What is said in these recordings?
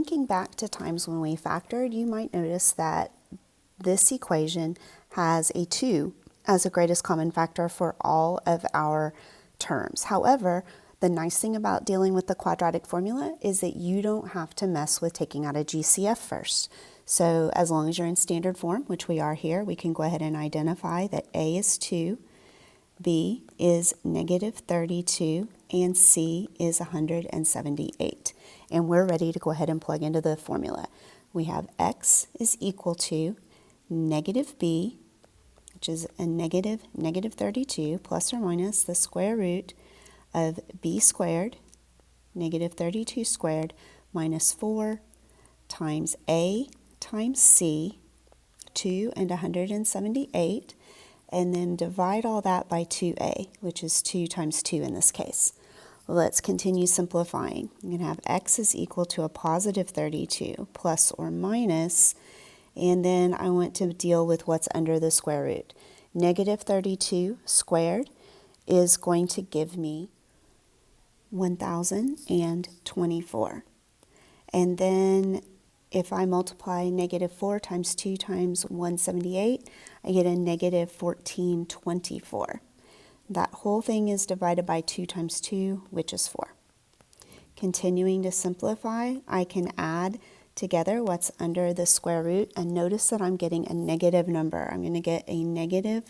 thinking back to times when we factored, you might notice that this equation has a 2 as a greatest common factor for all of our terms. However, the nice thing about dealing with the quadratic formula is that you don't have to mess with taking out a GCF first. So as long as you're in standard form, which we are here, we can go ahead and identify that A is 2, B is negative 32, and C is 178. And we're ready to go ahead and plug into the formula. We have X is equal to negative B, which is a negative 32, plus or minus the square root of B squared, negative 32 squared, minus 4 times A times C, 2 and 178, and then divide all that by 2A, which is 2 times 2 in this case. Let's continue simplifying. I'm going to have X is equal to a positive 32 plus or minus, and then I want to deal with what's under the square root. Negative 32 squared is going to give me 1,024. And then if I multiply negative 4 times 2 times 178, I get a negative 1424. That whole thing is divided by 2 times 2, which is 4. Continuing to simplify, I can add together what's under the square root, and notice that I'm getting a negative number. I'm going to get a negative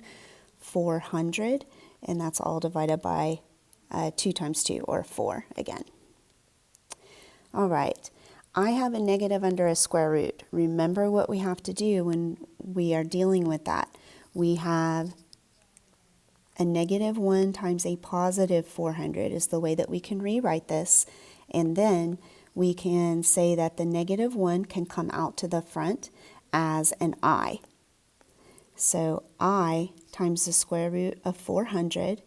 400, and that's all divided by 2 times 2, or 4 again. All right, I have a negative under a square root. Remember what we have to do when we are dealing with that. We have a negative 1 times a positive 400 is the way that we can rewrite this, and then we can say that the negative 1 can come out to the front as an I. So I times the square root of 400,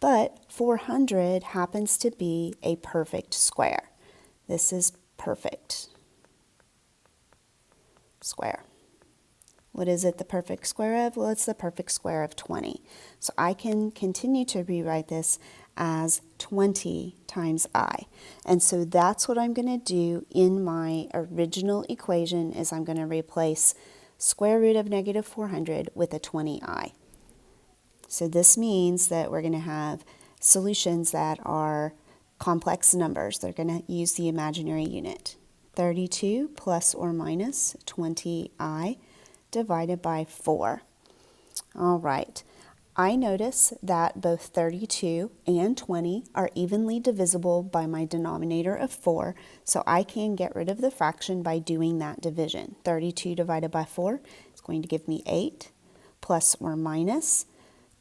but 400 happens to be a perfect square. This is perfect square. What is it the perfect square of? Well, it's the perfect square of 20. So I can continue to rewrite this as 20 times I. And so that's what I'm going to do in my original equation, is I'm going to replace square root of negative 400 with a 20I. So this means that we're going to have solutions that are complex numbers. They're going to use the imaginary unit. 32 plus or minus 20I divided by 4. All right, I notice that both 32 and 20 are evenly divisible by my denominator of 4, so I can get rid of the fraction by doing that division. 32 divided by 4 is going to give me 8, plus or minus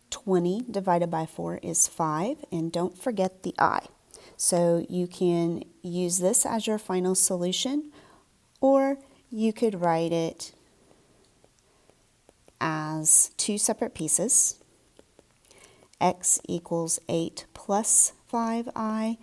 20 divided by 4 is 5, and don't forget the I. So you can use this as your final solution, or you could write it as 2 separate pieces. X equals 8 plus 5I,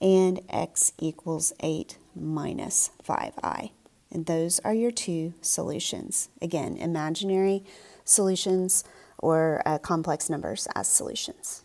and X equals 8 minus 5I. And those are your 2 solutions. Again, imaginary solutions or complex numbers as solutions.